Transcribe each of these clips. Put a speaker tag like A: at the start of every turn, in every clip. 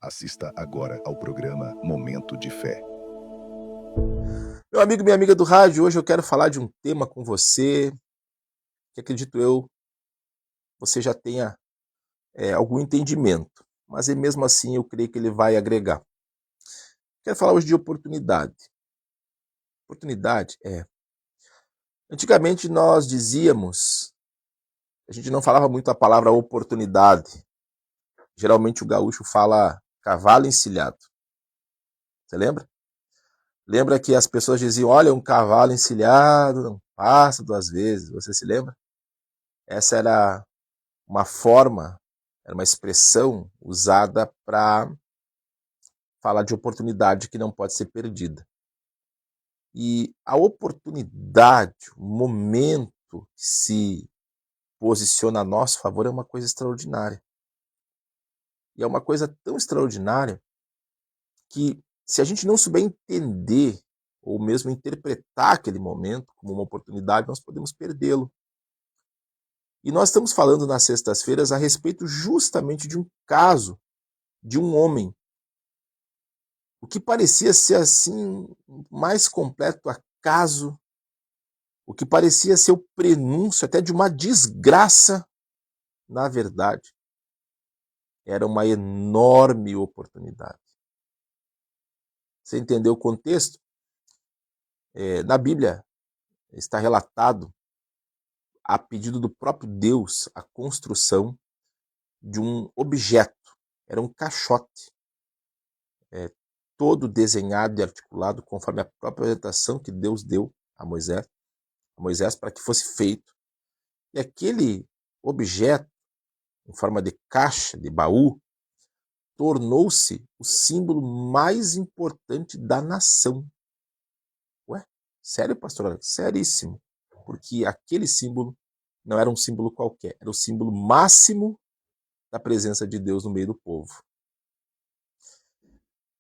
A: Assista agora ao programa Momento de Fé.
B: Meu amigo, minha amiga do rádio, hoje eu quero falar de um tema com você que acredito eu você já tenha algum entendimento, mas mesmo assim eu creio que ele vai agregar. Quero falar hoje de oportunidade. Oportunidade Antigamente nós dizíamos, a gente não falava muito a palavra oportunidade. Geralmente o gaúcho fala cavalo encilhado. Você lembra? Lembra que as pessoas diziam, olha, um cavalo encilhado não passa duas vezes. Você se lembra? Essa era uma forma, era uma expressão usada para falar de oportunidade que não pode ser perdida. E a oportunidade, o momento que se posiciona a nosso favor é uma coisa extraordinária. E é uma coisa tão extraordinária que, se a gente não souber entender ou mesmo interpretar aquele momento como uma oportunidade, nós podemos perdê-lo. E nós estamos falando nas sextas-feiras a respeito justamente de um caso de um homem. O que parecia ser assim mais completo acaso, o que parecia ser o prenúncio até de uma desgraça, na verdade, era uma enorme oportunidade. Você entendeu o contexto? Na Bíblia está relatado, a pedido do próprio Deus, a construção de um objeto. Era um caixote, todo desenhado e articulado conforme a própria orientação que Deus deu a Moisés para que fosse feito. E aquele objeto, em forma de caixa, de baú, tornou-se o símbolo mais importante da nação. Ué, sério, pastor? Seríssimo. Porque aquele símbolo não era um símbolo qualquer, era o símbolo máximo da presença de Deus no meio do povo.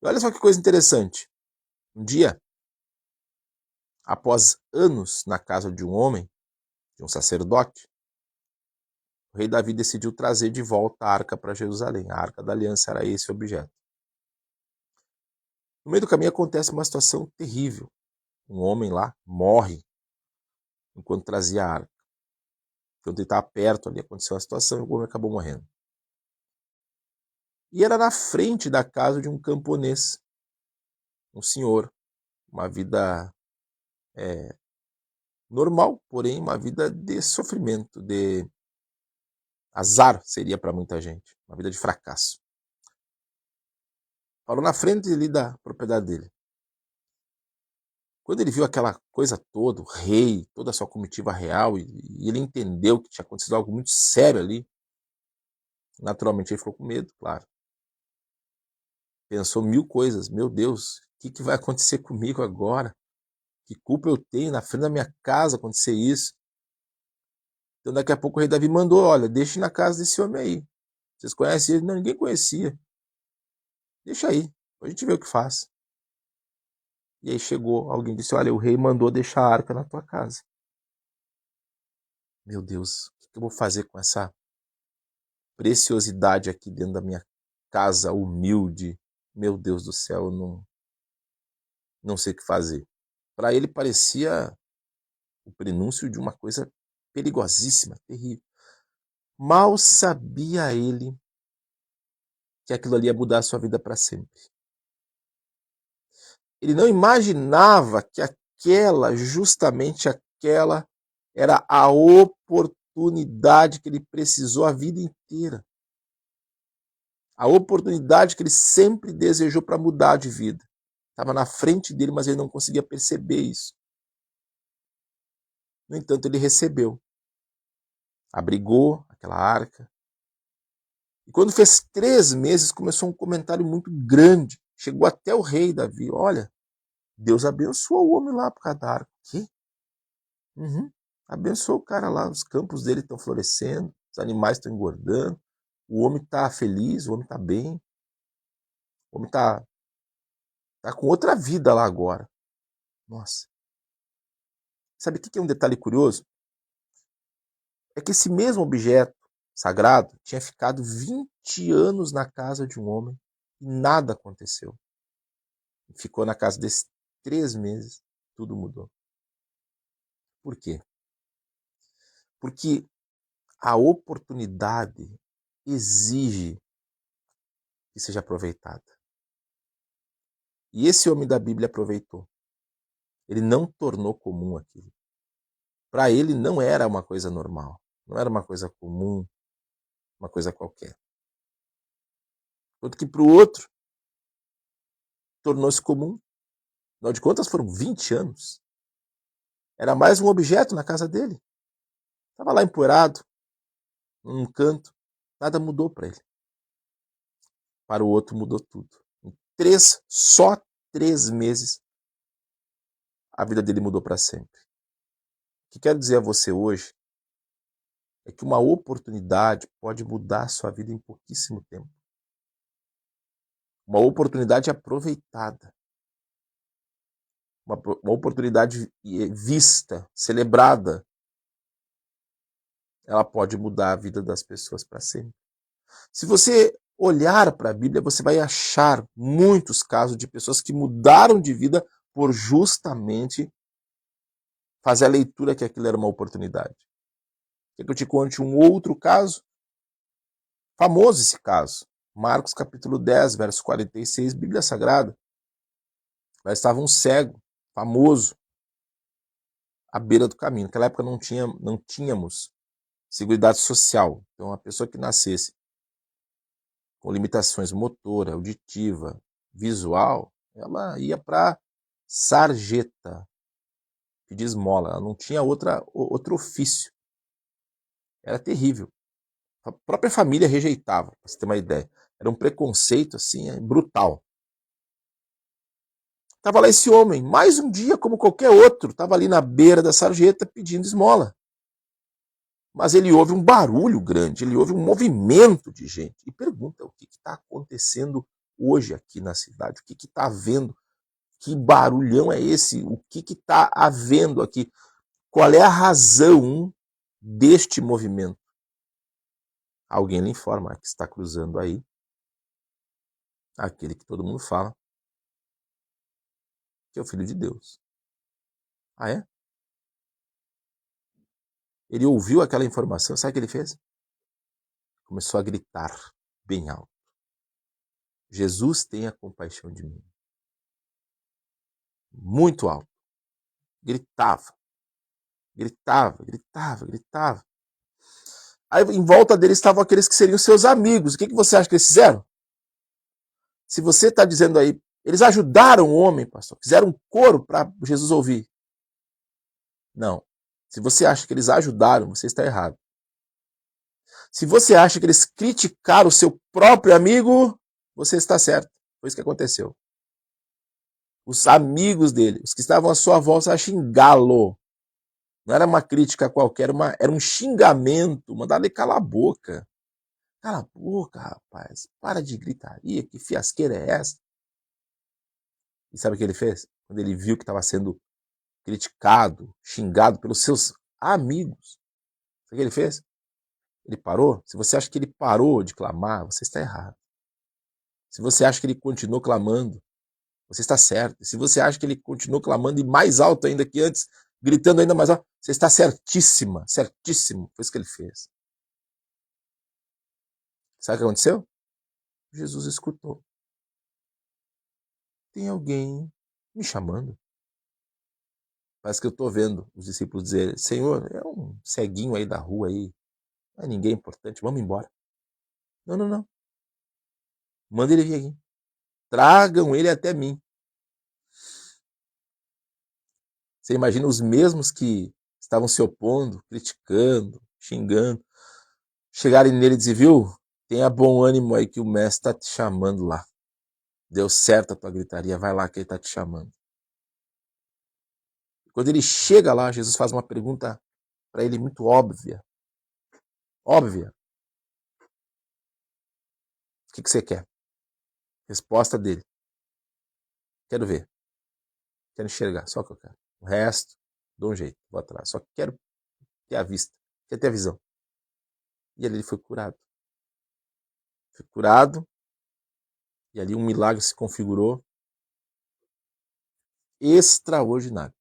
B: E olha só que coisa interessante. Um dia, após anos na casa de um homem, de um sacerdote, o rei Davi decidiu trazer de volta a arca para Jerusalém. A arca da aliança era esse objeto. No meio do caminho acontece uma situação terrível. Um homem lá morre enquanto trazia a arca. Quando ele estava perto ali, aconteceu uma situação e o homem acabou morrendo. E era na frente da casa de um camponês, um senhor, uma vida normal, porém uma vida de sofrimento, de azar seria para muita gente, uma vida de fracasso. Parou na frente ali da propriedade dele. Quando ele viu aquela coisa toda, o rei, toda a sua comitiva real, e ele entendeu que tinha acontecido algo muito sério ali, naturalmente ele ficou com medo, claro. Pensou mil coisas. Meu Deus, o que vai acontecer comigo agora? Que culpa eu tenho na frente da minha casa acontecer isso? Então daqui a pouco o rei Davi mandou, olha, deixe na casa desse homem aí. Vocês conhecem ele? Não, ninguém conhecia. Deixa aí, a gente vê o que faz. E aí chegou alguém e disse, olha, o rei mandou deixar a arca na tua casa. Meu Deus, o que eu vou fazer com essa preciosidade aqui dentro da minha casa humilde? Meu Deus do céu, eu não sei o que fazer. Para ele parecia o prenúncio de uma coisa perigosíssima, terrível. Mal sabia ele que aquilo ali ia mudar a sua vida para sempre. Ele não imaginava que justamente aquela, era a oportunidade que ele precisou a vida inteira. A oportunidade que ele sempre desejou para mudar de vida. Estava na frente dele, mas ele não conseguia perceber isso. No entanto, ele recebeu. Abrigou aquela arca. E quando fez 3 meses, começou um comentário muito grande. Chegou até o rei Davi. Olha, Deus abençoou o homem lá por causa da arca. Que? Abençoou o cara lá. Os campos dele estão florescendo. Os animais estão engordando. O homem está feliz, o homem está bem. O homem está com outra vida lá agora. Nossa. Sabe o que é um detalhe curioso? É que esse mesmo objeto sagrado tinha ficado 20 anos na casa de um homem E nada aconteceu. Ficou na casa desses 3 meses, tudo mudou. Por quê? Porque a oportunidade exige que seja aproveitada. E esse homem da Bíblia aproveitou. Ele não tornou comum aquilo. Para ele não era uma coisa normal, não era uma coisa comum, uma coisa qualquer. Enquanto que para o outro tornou-se comum. Afinal de contas, foram 20 anos. Era mais um objeto na casa dele. Estava lá empoeirado, num canto. Nada mudou para ele. Para o outro mudou tudo. Só 3 meses, a vida dele mudou para sempre. O que quero dizer a você hoje é que uma oportunidade pode mudar a sua vida em pouquíssimo tempo. Uma oportunidade aproveitada. Uma oportunidade vista, celebrada, ela pode mudar a vida das pessoas para sempre. Se você olhar para a Bíblia, você vai achar muitos casos de pessoas que mudaram de vida por justamente fazer a leitura que aquilo era uma oportunidade. Quer que eu te conte um outro caso? Famoso esse caso. Marcos capítulo 10, verso 46, Bíblia Sagrada. Lá estava um cego, famoso, à beira do caminho. Naquela época não tínhamos Seguridade Social. Então, a pessoa que nascesse com limitações motora, auditiva, visual, ela ia para sarjeta, pedir esmola. Ela não tinha outro ofício. Era terrível. A própria família rejeitava, para você ter uma ideia. Era um preconceito assim, brutal. Estava lá esse homem, mais um dia como qualquer outro, estava ali na beira da sarjeta pedindo esmola. Mas ele ouve um barulho grande, ele ouve um movimento de gente e pergunta o que está acontecendo hoje aqui na cidade, o que está havendo, que barulhão é esse, o que está havendo aqui, qual é a razão deste movimento. Alguém lhe informa que está cruzando aí aquele que todo mundo fala que é o Filho de Deus. Ah, é? Ele ouviu aquela informação, sabe o que ele fez? Começou a gritar bem alto. Jesus tenha compaixão de mim. Muito alto. Gritava. Aí em volta dele estavam aqueles que seriam seus amigos. O que você acha que eles fizeram? Se você está dizendo aí, eles ajudaram o homem, pastor, fizeram um coro para Jesus ouvir. Não. Se você acha que eles ajudaram, você está errado. Se você acha que eles criticaram o seu próprio amigo, você está certo. Foi isso que aconteceu. Os amigos dele, os que estavam à sua volta, a xingá-lo. Não era uma crítica qualquer, era um xingamento. Mandaram ele calar a boca. Cala a boca, rapaz. Para de gritaria. Que fiasqueira é essa? E sabe o que ele fez? Quando ele viu que estava sendo criticado, xingado pelos seus amigos. Sabe o que ele fez? Ele parou? Se você acha que ele parou de clamar, você está errado. Se você acha que ele continuou clamando, você está certo. E se você acha que ele continuou clamando e mais alto ainda que antes, gritando ainda mais alto, você está certíssima, certíssimo. Foi isso que ele fez. Sabe o que aconteceu? Jesus escutou. Tem alguém me chamando? Parece que eu estou vendo os discípulos dizer, Senhor, é um ceguinho aí da rua aí, não é ninguém importante, vamos embora. Não, não, não. Manda ele vir aqui. Tragam ele até mim. Você imagina os mesmos que estavam se opondo, criticando, xingando, chegarem nele e dizer, viu, tenha bom ânimo aí que o mestre está te chamando lá. Deu certo a tua gritaria, vai lá que ele está te chamando. Quando ele chega lá, Jesus faz uma pergunta para ele muito óbvia. Óbvia. O que você quer? Resposta dele. Quero ver. Quero enxergar, só o que eu quero. O resto, dou um jeito, vou atrás. Só quero ter a vista, quero ter a visão. E ali ele foi curado. Foi curado E ali um milagre se configurou extraordinário.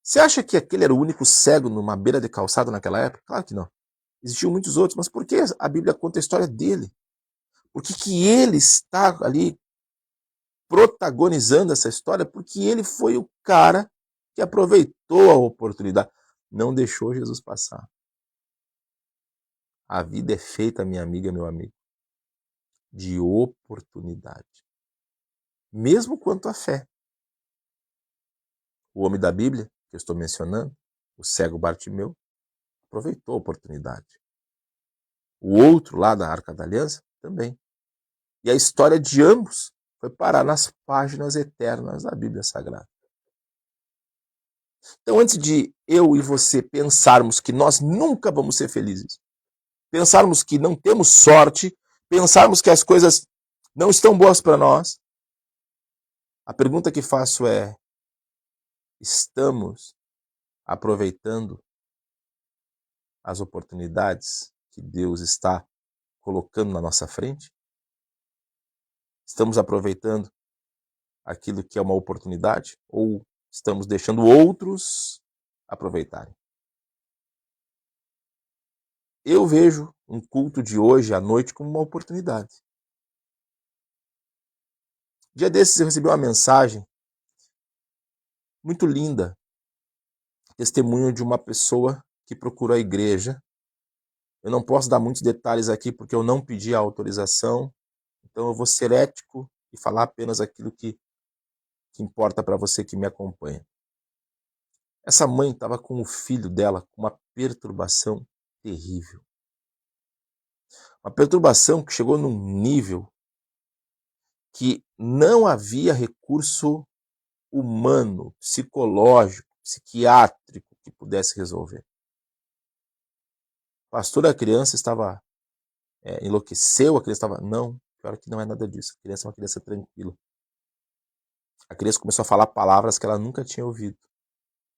B: Você acha que aquele era o único cego numa beira de calçada naquela época? Claro que não. Existiam muitos outros, mas por que a Bíblia conta a história dele? Por que ele está ali protagonizando essa história? Porque ele foi o cara que aproveitou a oportunidade. Não deixou Jesus passar. A vida é feita, minha amiga, meu amigo, de oportunidade. Mesmo quanto à fé. O homem da Bíblia, que eu estou mencionando, o cego Bartimeu, aproveitou a oportunidade. O outro lá da Arca da Aliança também. E a história de ambos foi parar nas páginas eternas da Bíblia Sagrada. Então, antes de eu e você pensarmos que nós nunca vamos ser felizes, pensarmos que não temos sorte, pensarmos que as coisas não estão boas para nós, a pergunta que faço é: estamos aproveitando as oportunidades que Deus está colocando na nossa frente? Estamos aproveitando aquilo que é uma oportunidade ou estamos deixando outros aproveitarem? Eu vejo um culto de hoje à noite como uma oportunidade. Dia desses eu recebi uma mensagem muito linda, testemunho de uma pessoa que procurou a igreja. Eu não posso dar muitos detalhes aqui porque eu não pedi a autorização, então eu vou ser ético e falar apenas aquilo que importa para você que me acompanha. Essa mãe estava com o filho dela com uma perturbação terrível. Uma perturbação que chegou num nível que não havia recurso humano, psicológico, psiquiátrico que pudesse resolver. O pastor da criança estava enlouqueceu, a criança estava... Não, pior que não é nada disso. A criança é uma criança tranquila. A criança começou a falar palavras que ela nunca tinha ouvido,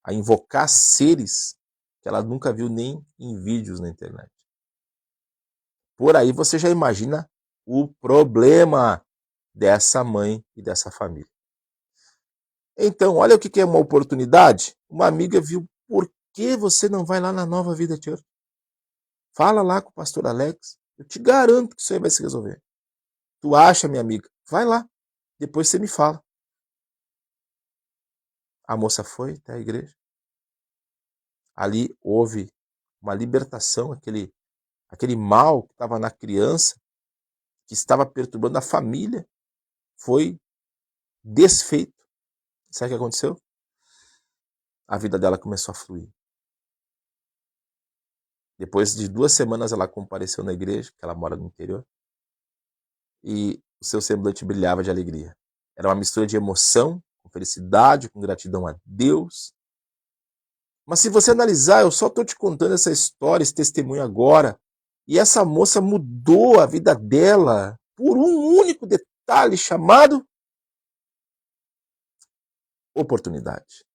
B: a invocar seres que ela nunca viu nem em vídeos na internet. Por aí você já imagina o problema dessa mãe e dessa família. Então, olha o que é uma oportunidade. Uma amiga viu: por que você não vai lá na Nova Vida Church? Fala lá com o pastor Alex. Eu te garanto que isso aí vai se resolver. Tu acha, minha amiga? Vai lá. Depois você me fala. A moça foi até a igreja. Ali houve uma libertação, aquele mal que estava na criança, que estava perturbando a família, foi desfeito. Sabe o que aconteceu? A vida dela começou a fluir. Depois de 2 semanas ela compareceu na igreja, que ela mora no interior, e o seu semblante brilhava de alegria. Era uma mistura de emoção, com felicidade, com gratidão a Deus. Mas se você analisar, eu só estou te contando essa história, esse testemunho agora, e essa moça mudou a vida dela por um único detalhe chamado oportunidade.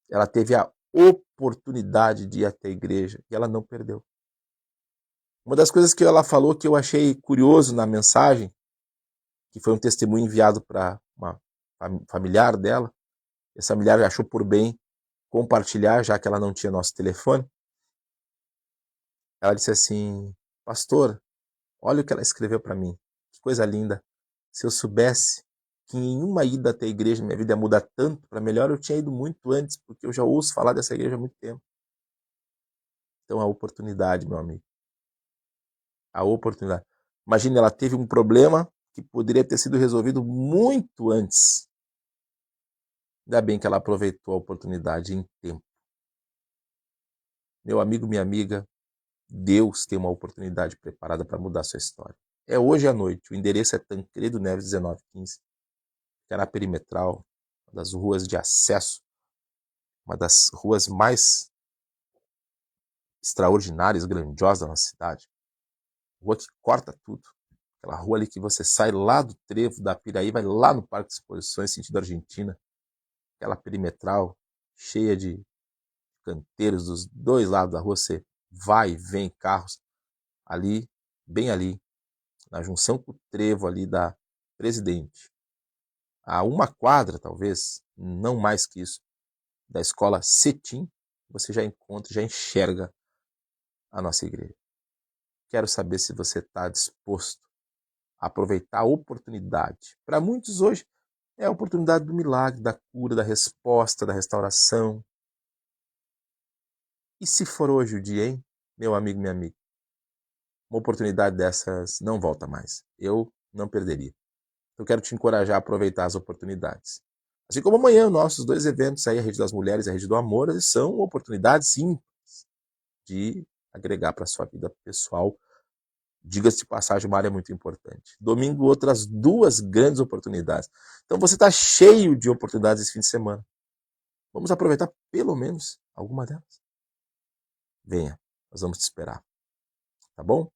B: Ela teve a oportunidade de ir até a igreja e ela não perdeu. Uma das coisas que ela falou que eu achei curioso na mensagem, que foi um testemunho enviado para uma familiar dela, essa familiar achou por bem compartilhar, já que ela não tinha nosso telefone. Ela disse assim: pastor, olha o que ela escreveu para mim, que coisa linda. Se eu soubesse que em uma ida até a igreja minha vida ia mudar tanto para melhor, eu tinha ido muito antes, porque eu já ouço falar dessa igreja há muito tempo. Então a oportunidade, meu amigo. A oportunidade. Imagine, ela teve um problema que poderia ter sido resolvido muito antes. Ainda bem que ela aproveitou a oportunidade em tempo. Meu amigo, minha amiga, Deus tem uma oportunidade preparada para mudar a sua história. É hoje à noite. O endereço é Tancredo Neves 1915. Fica na Perimetral, uma das ruas de acesso, uma das ruas mais extraordinárias, grandiosas da nossa cidade. Rua que corta tudo. Aquela rua ali que você sai lá do trevo da Piraí, vai lá no Parque de Exposições, sentido Argentina. Aquela perimetral cheia de canteiros dos dois lados da rua, você vai e vem carros ali, bem ali. na junção com o trevo ali da Presidente, a 1 quadra, talvez, não mais que isso, da escola Cetim, você já encontra, já enxerga a nossa igreja. Quero saber se você está disposto a aproveitar a oportunidade. Para muitos hoje é a oportunidade do milagre, da cura, da resposta, da restauração. E se for hoje o dia, hein, meu amigo, minha amiga? Uma oportunidade dessas não volta mais. Eu não perderia. Eu quero te encorajar a aproveitar as oportunidades. Assim como amanhã, nossos 2 eventos aí, a Rede das Mulheres e a Rede do Amor, são oportunidades sim de agregar para a sua vida pessoal. Diga-se de passagem, uma área muito importante. Domingo, outras 2 grandes oportunidades. Então você está cheio de oportunidades esse fim de semana. Vamos aproveitar pelo menos alguma delas. Venha, nós vamos te esperar. Tá bom?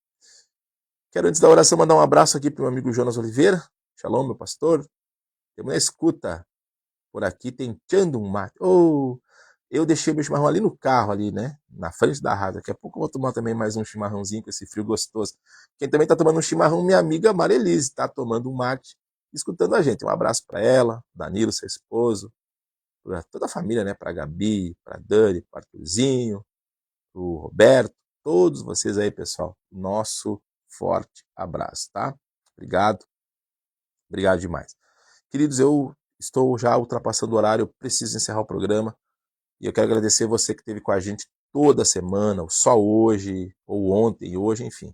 B: Quero, antes da oração, mandar um abraço aqui para o meu amigo Jonas Oliveira. Shalom, meu pastor. Temos na escuta. Por aqui tentando um mate. Eu deixei meu chimarrão ali no carro, ali, né? Na frente da rádio. Daqui a pouco eu vou tomar também mais um chimarrãozinho com esse frio gostoso. Quem também tá tomando um chimarrão, minha amiga Marelise, tá tomando um mate, escutando a gente. Um abraço para ela, Danilo, seu esposo, para toda a família, né? Para Gabi, para Dani, para Arthurzinho, para o Roberto, todos vocês aí, pessoal. Nosso forte abraço, tá? Obrigado. Obrigado demais. Queridos, eu estou já ultrapassando o horário, eu preciso encerrar o programa. E eu quero agradecer você que esteve com a gente toda semana, ou só hoje, ou ontem, hoje, enfim.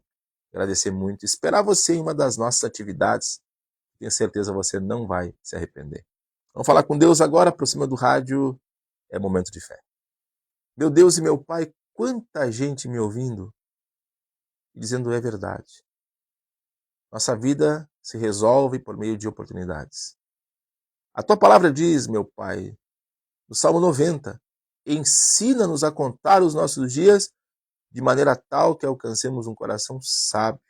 B: Agradecer muito. Esperar você em uma das nossas atividades. Tenho certeza você não vai se arrepender. Vamos falar com Deus agora, por cima do rádio. É momento de fé. Meu Deus e meu Pai, quanta gente me ouvindo e dizendo é verdade. Nossa vida se resolve por meio de oportunidades. A tua palavra diz, meu Pai, no Salmo 90, ensina-nos a contar os nossos dias de maneira tal que alcancemos um coração sábio.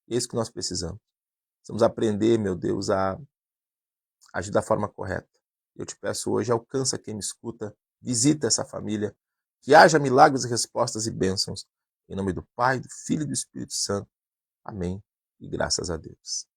B: É isso que nós precisamos. Precisamos aprender, meu Deus, a agir da forma correta. Eu te peço hoje, alcança quem me escuta, visita essa família, que haja milagres, respostas e bênçãos. Em nome do Pai, do Filho e do Espírito Santo. Amém. E graças a Deus.